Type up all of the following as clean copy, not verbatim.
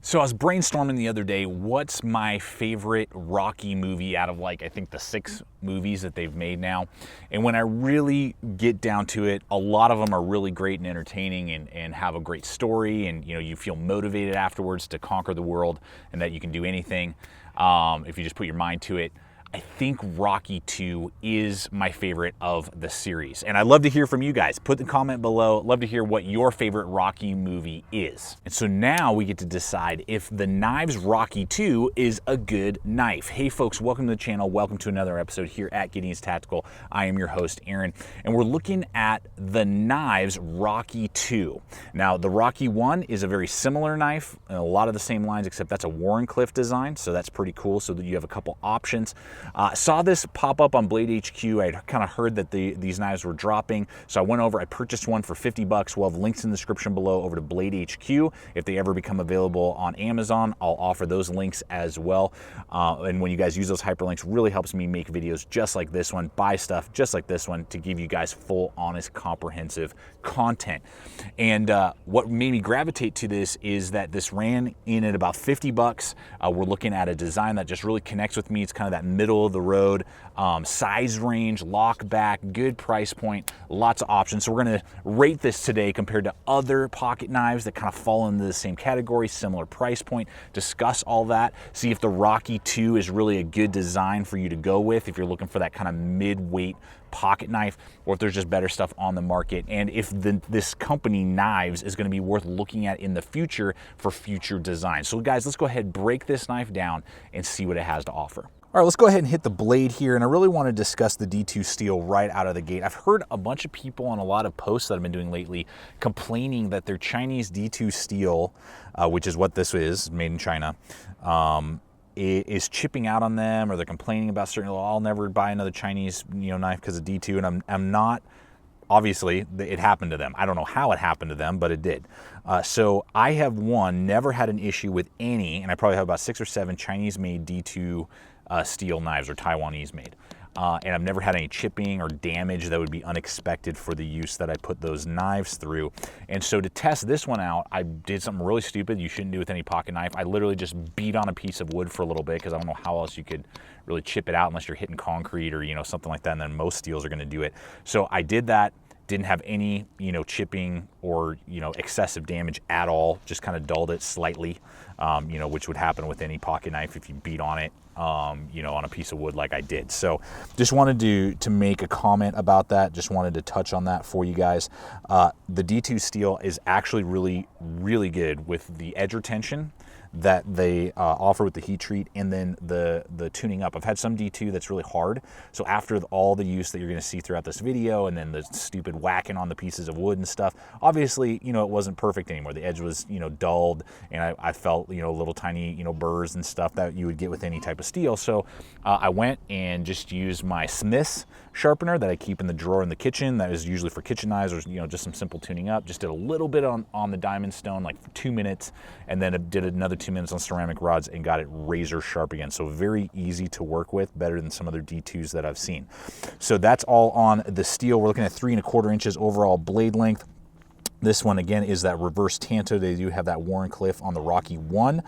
So I was brainstorming the other day, what's my favorite Rocky movie out of like, I think the 6 movies that they've made now. And when I really get down to it, a lot of them are really great and entertaining and have a great story. And you feel motivated afterwards to conquer the world and that you can do anything if you just put your mind to it. I think Rocky 2 is my favorite of the series. And I'd love to hear from you guys. Put the comment below. Love to hear what your favorite Rocky movie is. And so now we get to decide if the Nives Rocky 2 is a good knife. Hey folks, welcome to the channel. Welcome to another episode here at Gideon's Tactical. I am your host, Aaron, and we're looking at the Nives Rocky 2. Now, the Rocky 1 is a very similar knife, a lot of the same lines, except that's a Warncliffe design, so that's pretty cool, so that you have a couple options. Saw this pop up on Blade HQ. I kind of heard that these knives were dropping, so I went over, I purchased one for 50 bucks. We'll have links in the description below over to Blade HQ. If they ever become available on Amazon, I'll offer those links as well. And when you guys use those hyperlinks, really helps me make videos just like this one, buy stuff just like this one to give you guys full, honest, comprehensive content. And what made me gravitate to this is that this ran in at about 50 bucks. We're looking at a design that just really connects with me. It's kind of that middle of the road, size range, lock back, good price point, lots of options. So we're going to rate this today compared to other pocket knives that kind of fall into the same category, similar price point, discuss all that, see if the Rocky 2 is really a good design for you to go with if you're looking for that kind of mid-weight pocket knife, or if there's just better stuff on the market, and if this company Nives is going to be worth looking at in the future for future designs. So guys, let's go ahead and break this knife down and see what it has to offer. All right, let's go ahead and hit the blade here, and I really want to discuss the D2 steel right out of the gate. I've heard a bunch of people on a lot of posts that I've been doing lately complaining that their Chinese D2 steel, which is what this is, made in China, is chipping out on them, or they're complaining about certain, I'll never buy another Chinese knife because of D2, and I'm not. Obviously, it happened to them. I don't know how it happened to them, but it did. So I have never had an issue with any, and I probably have about 6 or 7 Chinese-made D2 steel knives, or Taiwanese made. And I've never had any chipping or damage that would be unexpected for the use that I put those knives through. And so to test this one out, I did something really stupid you shouldn't do with any pocket knife. I literally just beat on a piece of wood for a little bit, because I don't know how else you could really chip it out unless you're hitting concrete or something like that, and then most steels are going to do it. So I did that. Didn't have any, chipping or, excessive damage at all. Just kind of dulled it slightly, which would happen with any pocket knife if you beat on it, on a piece of wood like I did. So just wanted to make a comment about that. Just wanted to touch on that for you guys. The D2 steel is actually really, really good with the edge retention that they offer with the heat treat, and then the tuning up. I've had some D2 that's really hard, so after all the use that you're going to see throughout this video, and then the stupid whacking on the pieces of wood and stuff, obviously it wasn't perfect anymore. The edge was dulled, and I felt little tiny burrs and stuff that you would get with any type of steel. So I went and just used my Smith's sharpener that I keep in the drawer in the kitchen, that is usually for kitchen knives, or just some simple tuning up. Just did a little bit on the diamond stone, like for 2 minutes, and then did another 2 minutes on ceramic rods and got it razor sharp again. So very easy to work with, better than some other D2s that I've seen. So that's all on the steel. We're looking at 3 1/4 inches overall blade length. This one, again, is that reverse tanto. They do have that Warncliffe on the Rocky 1.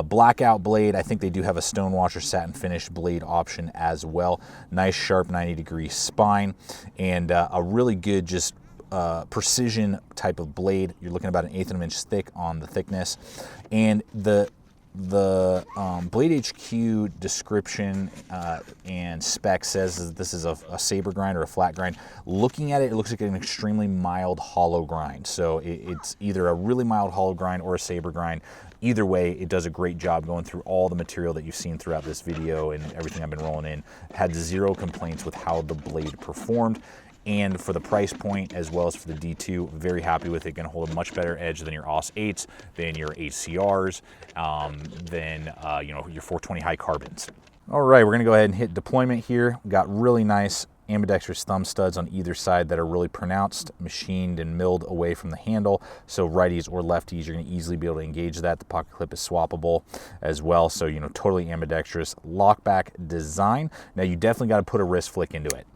Blackout blade. I think they do have a stone washer satin finish blade option as well. Nice, sharp 90-degree spine, and a really good just precision type of blade. You're looking about 1/8 of an inch thick on the thickness. And the Blade HQ description and spec says that this is a saber grind or a flat grind. Looking at it, it looks like an extremely mild hollow grind. So it's either a really mild hollow grind or a saber grind. Either way, it does a great job going through all the material that you've seen throughout this video and everything I've been rolling in. Had 0 complaints with how the blade performed. And for the price point, as well as for the D2, very happy with it. Going to hold a much better edge than your AUS 8s, than your HCRs, than your 420 high carbons. All right, we're going to go ahead and hit deployment here. We've got really nice ambidextrous thumb studs on either side that are really pronounced, machined and milled away from the handle. So righties or lefties, you're going to easily be able to engage that. The pocket clip is swappable as well. So, totally ambidextrous lockback design. Now, you definitely got to put a wrist flick into it,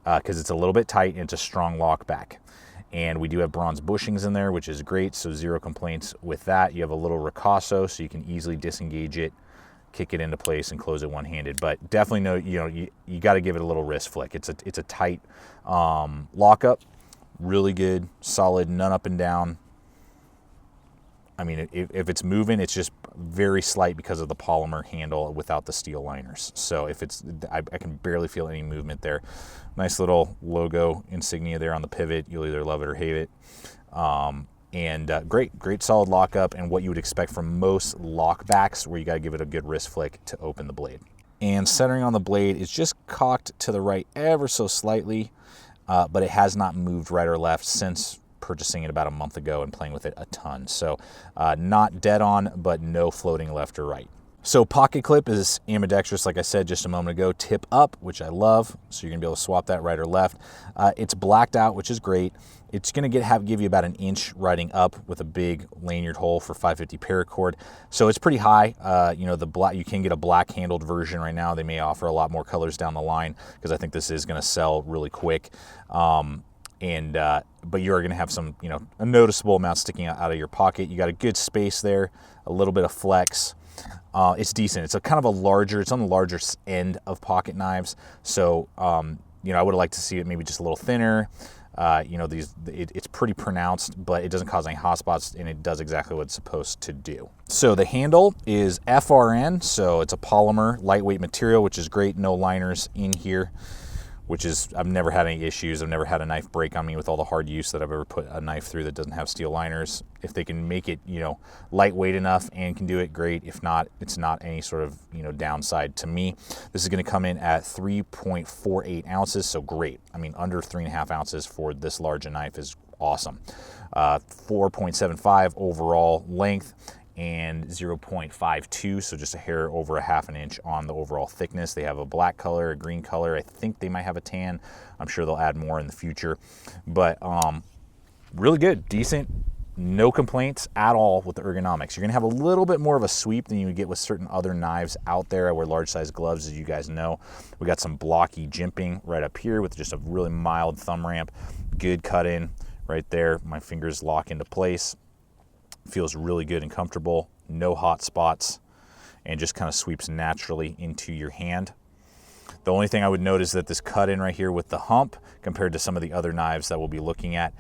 because it's a little bit tight and it's a strong lock back. And we do have bronze bushings in there, which is great, so zero complaints with that. You have a little ricasso, so you can easily disengage it, kick it into place, and close it one-handed. But definitely know, you got to give it a little wrist flick. It's a tight lockup, really good, solid, none up and down. I mean, if it's moving, it's just very slight because of the polymer handle without the steel liners. So if it's, I can barely feel any movement there. Nice little logo insignia there on the pivot. You'll either love it or hate it. Great solid lockup, and what you would expect from most lockbacks, where you got to give it a good wrist flick to open the blade. And centering on the blade is just cocked to the right ever so slightly, but it has not moved right or left since purchasing it about a month ago and playing with it a ton. So not dead on, but no floating left or right. So pocket clip is ambidextrous, like I said just a moment ago. Tip up, which I love, so you're gonna be able to swap that right or left. It's blacked out, which is great. It's gonna give you about an inch riding up with a big lanyard hole for 550 paracord. So it's pretty high. You can get a black handled version right now. They may offer a lot more colors down the line, because I think this is gonna sell really quick. But you are going to have some, a noticeable amount sticking out of your pocket. You got a good space there, a little bit of flex. It's decent. It's it's on the larger end of pocket knives. So, I would have liked to see it maybe just a little thinner. It's pretty pronounced, but it doesn't cause any hot spots, and it does exactly what it's supposed to do. So the handle is FRN, so it's a polymer, lightweight material, which is great. No liners in here, which is, I've never had any issues. I've never had a knife break on me with all the hard use that I've ever put a knife through that doesn't have steel liners. If they can make it, lightweight enough and can do it, great. If not, it's not any sort of, downside to me. This is going to come in at 3.48 ounces, so great. I mean, under 3.5 ounces for this large a knife is awesome. 4.75 overall length, and 0.52, so just a hair over a half an inch on the overall thickness. They have a black color, a green color. I think they might have a tan. I'm sure they'll add more in the future. But really good, decent, no complaints at all with the ergonomics. You're gonna have a little bit more of a sweep than you would get with certain other knives out there. I wear large size gloves, as you guys know. We got some blocky jimping right up here with just a really mild thumb ramp. Good cut in right there. My fingers lock into place. Feels really good and comfortable, no hot spots, and just kind of sweeps naturally into your hand. The only thing I would note is that this cut in right here with the hump, compared to some of the other knives that we'll be looking at,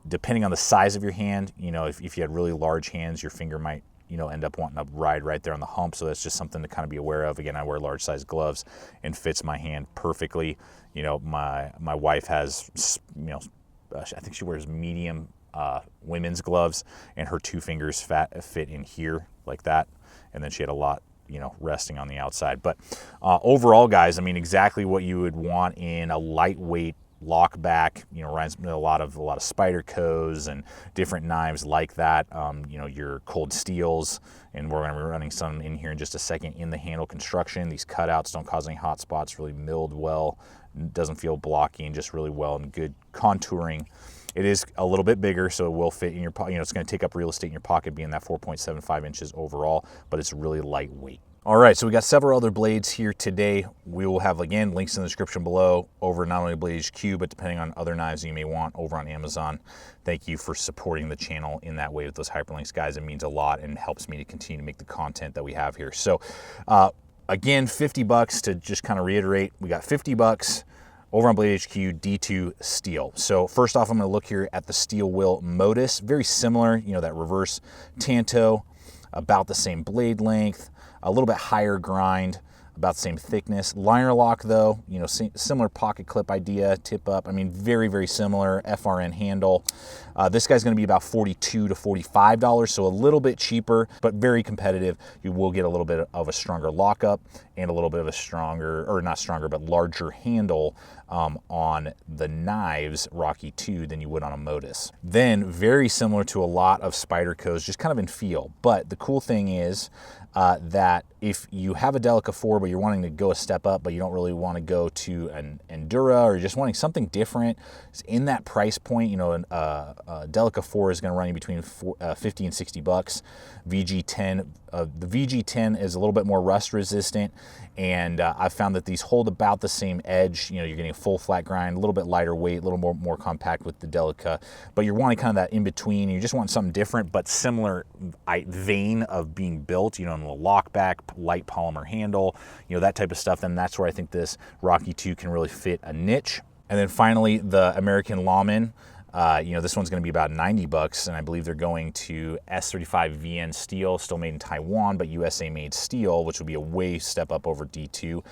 depending on the size of your hand, if you had really large hands, your finger might end up wanting to ride right there on the hump. So that's just something to kind of be aware of. Again, I wear large size gloves and fits my hand perfectly. My wife has, I think she wears medium women's gloves, and her two fingers fit in here like that, and then she had a lot resting on the outside. But overall, guys, I mean, exactly what you would want in a lightweight lockback. Reminds me a lot of Spydercos and different knives like that. Your cold steels, and we're going to be running some in here in just a second. In the handle construction, these cutouts don't cause any hot spots, really milled well, doesn't feel blocky, and just really well and good contouring. It is a little bit bigger, so it will fit in your pocket. It's going to take up real estate in your pocket, being that 4.75 inches overall, but it's really lightweight. All right, so we got several other blades here today. We will have, again, links in the description below over not only Blade HQ, but depending on other knives you may want over on Amazon. Thank you for supporting the channel in that way with those hyperlinks, guys. It means a lot and helps me to continue to make the content that we have here. So again, $50 to just kind of reiterate. We got $50 over on Blade HQ D2 steel. So first off, I'm going to look here at the steel wheel Modus. Very similar, that reverse Tanto, about the same blade length, a little bit higher grind, about the same thickness. Liner lock though, similar pocket clip idea, tip up. I mean, very, very similar. FRN handle. This guy's going to be about $42 to $45, so a little bit cheaper, but very competitive. You will get a little bit of a stronger lockup and a little bit of a stronger, or not stronger, but larger handle on the Nives Rocky 2 than you would on a Modus. Then very similar to a lot of Spydercos, just kind of in feel. But the cool thing is that if you have a Delica 4, but you're wanting to go a step up, but you don't really want to go to an Endura, or you're just wanting something different, in that price point, you know, a Delica 4 is going to run you between 50 and 60 bucks. VG10, the VG10 is a little bit more rust resistant, and I've found that these hold about the same edge. You know, you're getting a full flat grind, a little bit lighter weight, a little more compact with the Delica, but you're wanting kind of that in between. You just want something different, but similar vein of being built, you know, in the lock back, light polymer handle, you know, that type of stuff. Then that's where I think this Rocky 2 can really fit a niche. And then finally, the American Lawman. You know, this one's going to be about 90 bucks, and I believe they're going to S35 VN steel, still made in Taiwan, but USA made steel, which would be a way step up over D2.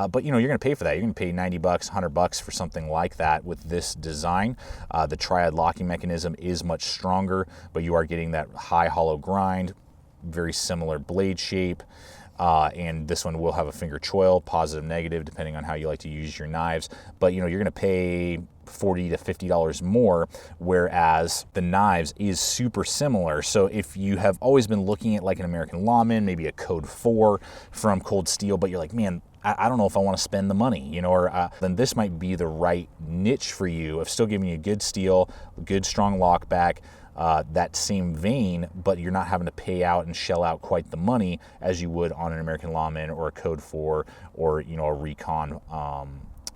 But you know, you're going to pay for that. You're going to pay 90 bucks, 100 bucks for something like that with this design. The triad locking mechanism is much stronger, but you are getting that high hollow grind, very similar blade shape. And this one will have a finger choil, positive, negative, depending on how you like to use your knives. But you know, you're going to pay $40 to $50 more, whereas the Nives is super similar. So if you have always been looking at like an American Lawman, maybe a Code 4 from Cold Steel, but you're like, man, I don't know if I want to spend the money, you know, or then this might be the right niche for you of still giving you good steel, good strong lock back, that same vein, but you're not having to pay out and shell out quite the money as you would on an American Lawman or a Code 4 or, you know, a Recon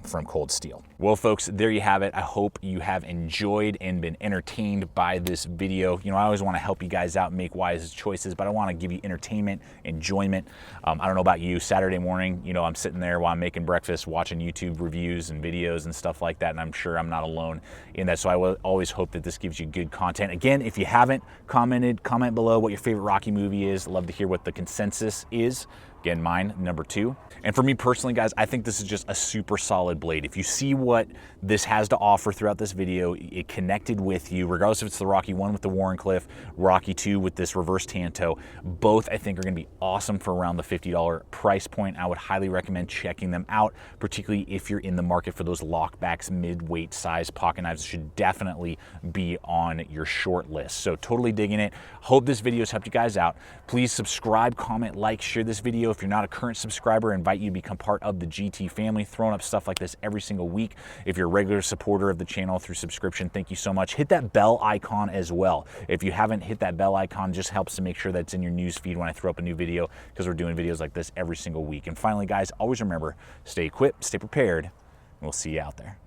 from Cold Steel. Well, folks, there you have it. I hope you have enjoyed and been entertained by this video. You know, I always want to help you guys out and make wise choices, but I want to give you entertainment, enjoyment. I don't know about you, Saturday morning, you know, I'm sitting there while I'm making breakfast, watching YouTube reviews and videos and stuff like that, and I'm sure I'm not alone in that. So I will always hope that this gives you good content. Again, if you haven't commented, comment below what your favorite Rocky movie is. I'd love to hear what the consensus is. Again, mine, number 2. And for me personally, guys, I think this is just a super solid blade. If you see what this has to offer throughout this video, it connected with you, regardless if it's the Rocky 1 with the Warncliffe, Rocky 2 with this reverse Tanto, both I think are gonna be awesome for around the $50 price point. I would highly recommend checking them out, particularly if you're in the market for those lockbacks, mid-weight size pocket knives. It should definitely be on your short list. So totally digging it. Hope this video has helped you guys out. Please subscribe, comment, like, share this video. If you're not a current subscriber, I invite you to become part of the GT family, throwing up stuff like this every single week. If you're a regular supporter of the channel through subscription, thank you so much. Hit that bell icon as well. If you haven't hit that bell icon, just helps to make sure that it's in your news feed when I throw up a new video, because we're doing videos like this every single week. And finally, guys, always remember, stay equipped, stay prepared, and we'll see you out there.